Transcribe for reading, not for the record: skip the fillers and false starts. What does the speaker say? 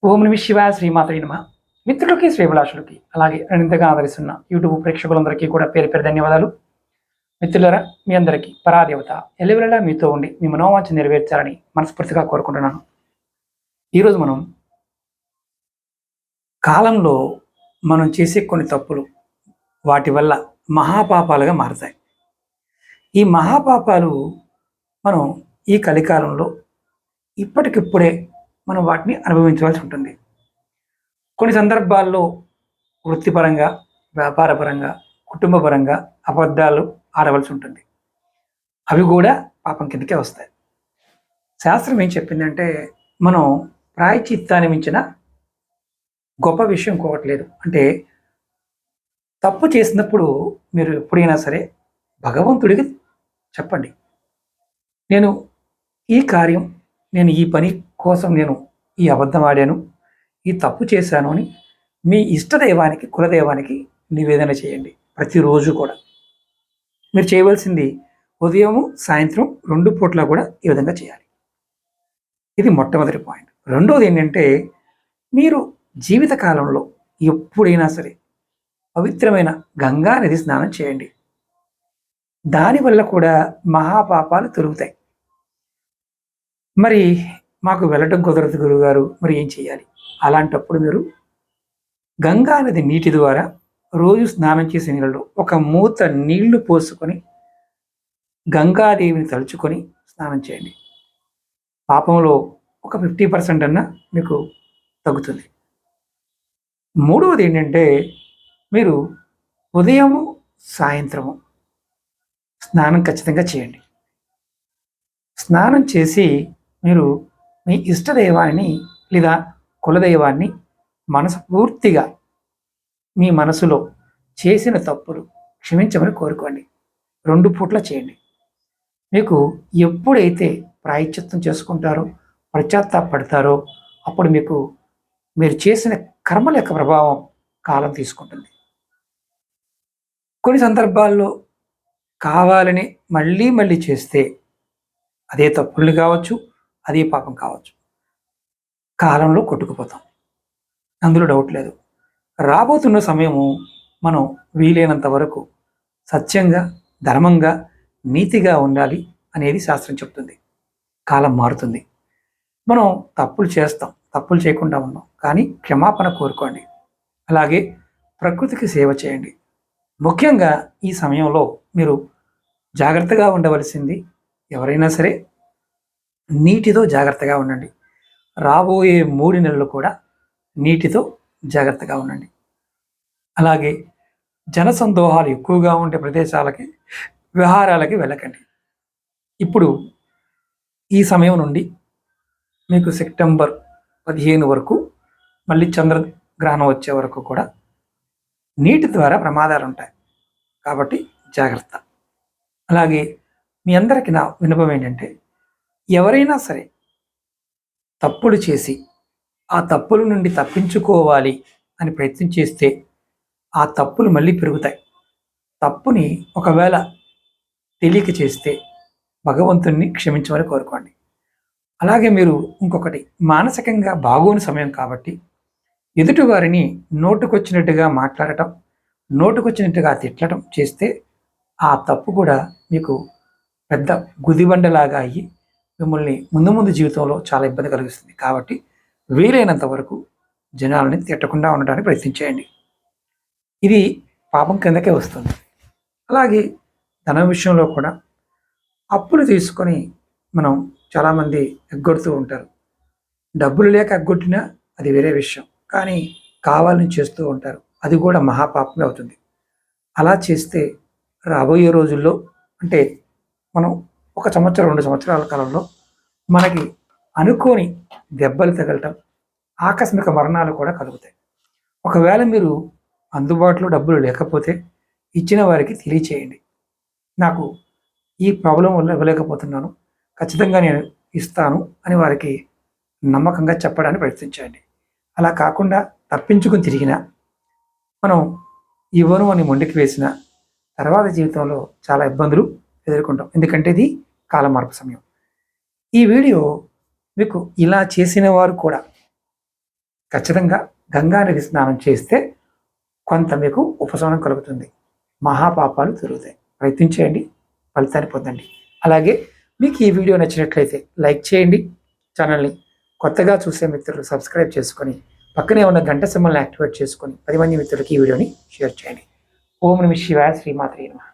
ఓం నమ శివాయ శ్రీమాత్రే నమః. మిత్రులకి శ్రేభిలాషులకి అలాగే అనంతగా ఆదరిస్తున్న యూట్యూబ్ ప్రేక్షకులందరికీ కూడా పేరు పేరు ధన్యవాదాలు. మిత్రులారా, మీ అందరికీ పరాదేవత ఎల్లవేళలా మీతో ఉండి మీ మనోవాంఛ నెరవేర్చాలని మనస్ఫూర్తిగా కోరుకుంటున్నాను. ఈరోజు మనం కాలంలో మనం చేసే కొన్ని తప్పులు వాటి వల్ల మహాపాపాలుగా మారతాయి. ఈ మహాపాపాలు మనం ఈ కలికాలంలో ఇప్పటికిప్పుడే మనం వాటిని అనుభవించవలసి ఉంటుంది. కొన్ని సందర్భాల్లో వృత్తిపరంగా, వ్యాపారపరంగా, కుటుంబపరంగా అబద్ధాలు ఆడవలసి ఉంటుంది. అవి కూడా పాపం కిందకే వస్తాయి. శాస్త్రం ఏం చెప్పిందంటే, మనం ప్రాయశ్చిత్తాన్ని మించిన గొప్ప విషయం ఇంకొకటి లేదు. అంటే తప్పు చేసినప్పుడు మీరు ఎప్పుడైనా సరే భగవంతుడికి చెప్పండి, నేను ఈ కార్యం, నేను ఈ పని కోసం నేను ఈ అబద్ధం ఆడాను, ఈ తప్పు చేశాను అని మీ ఇష్టదైవానికి, కులదైవానికి నివేదన చేయండి. ప్రతిరోజు కూడా మీరు చేయవలసింది ఉదయము సాయంత్రం 2 పూట్ల కూడా ఈ విధంగా చేయాలి. ఇది మొట్టమొదటి పాయింట్. రెండోది ఏంటంటే, మీరు జీవిత కాలంలో ఎప్పుడైనా సరే పవిత్రమైన గంగా నది స్నానం చేయండి. దానివల్ల కూడా మహాపాపాలు తొలుగుతాయి. మరి మాకు వెళ్ళటం కుదరదు గురువుగారు, మరి ఏం చేయాలి? అలాంటప్పుడు మీరు గంగా నది నీటి ద్వారా రోజు స్నానం చేసే నీళ్ళలో ఒక మూత నీళ్లు పోసుకొని గంగాదేవిని తలుచుకొని స్నానం చేయండి. పాపంలో ఒక 50% అన్నా మీకు తగ్గుతుంది. మూడవది ఏంటంటే, మీరు ఉదయము సాయంత్రము స్నానం ఖచ్చితంగా చేయండి. స్నానం చేసి మీరు మీ ఇష్టదైవాన్ని లేదా కులదైవాన్ని మనస్ఫూర్తిగా మీ మనసులో చేసిన తప్పులు క్షమించమని కోరుకోండి. 2 పూట్ల చేయండి. మీకు ఎప్పుడైతే ప్రాయశ్చిత్తం చేసుకుంటారో, పశ్చాత్తాపడతారో, అప్పుడు మీకు మీరు చేసిన కర్మల యొక్క ప్రభావం కాలం తీసుకుంటుంది. కొన్ని సందర్భాల్లో కావాలని మళ్ళీ మళ్ళీ చేస్తే అదే తప్పులు కావచ్చు, అదే పాపం కావచ్చు. కాలంలో కొట్టుకుపోతాం, అందులో డౌట్ లేదు. రాబోతున్న సమయము మనం వీలైనంత వరకు సత్యంగా, ధర్మంగా, నీతిగా ఉండాలి అనేది శాస్త్రం చెప్తుంది. కాలం మారుతుంది. మనం తప్పులు చేస్తాం, తప్పులు చేయకుండా ఉన్నాం, కానీ క్షమాపణ కోరుకోండి. అలాగే ప్రకృతికి సేవ చేయండి. ముఖ్యంగా ఈ సమయంలో మీరు జాగ్రత్తగా ఉండవలసింది, ఎవరైనా సరే నీటితో జాగ్రత్తగా ఉండండి. రాబోయే 3 నెలలు కూడా నీటితో జాగ్రత్తగా ఉండండి. అలాగే జనసందోహాలు ఎక్కువగా ఉండే ప్రదేశాలకి, విహారాలకి వెళ్ళకండి. ఇప్పుడు ఈ సమయం నుండి మీకు సెప్టెంబర్ 15 వరకు, మళ్ళీ చంద్రగ్రహణం వచ్చే వరకు కూడా నీటి ద్వారా ప్రమాదాలు ఉంటాయి. కాబట్టి జాగ్రత్త. అలాగే మీ అందరికీ నా విన్నపం ఏంటంటే, ఎవరైనా సరే తప్పులు చేసి ఆ తప్పుల నుండి తప్పించుకోవాలి అని ప్రయత్నం చేస్తే ఆ తప్పులు మళ్ళీ పెరుగుతాయి. తప్పుని ఒకవేళ తెలియక చేస్తే భగవంతుణ్ణి క్షమించమని కోరుకోండి. అలాగే మీరు ఇంకొకటి, మానసికంగా బాగోని సమయం కాబట్టి ఎదుటివారిని నోటుకొచ్చినట్టుగా మాట్లాడటం, నోటుకొచ్చినట్టుగా తిట్టడం చేస్తే ఆ తప్పు కూడా మీకు పెద్ద గుదిబండలాగా అయ్యి మిమ్మల్ని ముందు ముందు జీవితంలో చాలా ఇబ్బంది కలిగిస్తుంది. కాబట్టి వీలైనంత వరకు జనాలని తిట్టకుండా ఉండడానికి ప్రయత్నించేయండి. ఇది పాపం కిందకే వస్తుంది. అలాగే ధనం విషయంలో కూడా అప్పులు తీసుకొని మనం చాలామంది ఎగ్గొడుతూ ఉంటారు. డబ్బులు లేక ఎగ్గొట్టినా అది వేరే విషయం, కానీ కావాలని చేస్తూ ఉంటారు. అది కూడా మహాపాపమే అవుతుంది. అలా చేస్తే రాబోయే రోజుల్లో, అంటే మనం 1 సంవత్సరం 2 సంవత్సరాల కాలంలో మనకి అనుకోని దెబ్బలు తగలటం, ఆకస్మిక మరణాలు కూడా కలుగుతాయి. ఒకవేళ మీరు అందుబాటులో డబ్బులు లేకపోతే ఇచ్చిన వారికి తెలియచేయండి, నాకు ఈ ప్రాబ్లం వల్ల ఇవ్వలేకపోతున్నాను, ఖచ్చితంగా నేను ఇస్తాను అని వారికి నమ్మకంగా చెప్పడానికి ప్రయత్నించండి. అలా కాకుండా తప్పించుకుని తిరిగినా, మనం ఇవ్వను అని మొండికి వేసిన తర్వాత జీవితంలో చాలా ఇబ్బందులు ఎదుర్కొంటాం. ఎందుకంటే ఇది కాల మార్పు సమయం. ఈ వీడియో మీకు ఇలా చేసిన వారు కూడా ఖచ్చితంగా గంగా నది స్నానం చేస్తే కొంత మీకు ఉపశమనం కలుగుతుంది, మహాపాపాలు తిరుగుతాయి. ప్రయత్నించేయండి, ఫలితాన్ని పొందండి. అలాగే మీకు ఈ వీడియో నచ్చినట్లయితే లైక్ చేయండి, ఛానల్ని కొత్తగా చూసే మిత్రులు సబ్స్క్రైబ్ చేసుకొని పక్కనే ఉన్న గంట సింబల్ని యాక్టివేట్ చేసుకొని 10 మంది మిత్రులకి ఈ వీడియోని షేర్ చేయండి. ఓం నమః శివాయ. శ్రీమాత్రే నమః.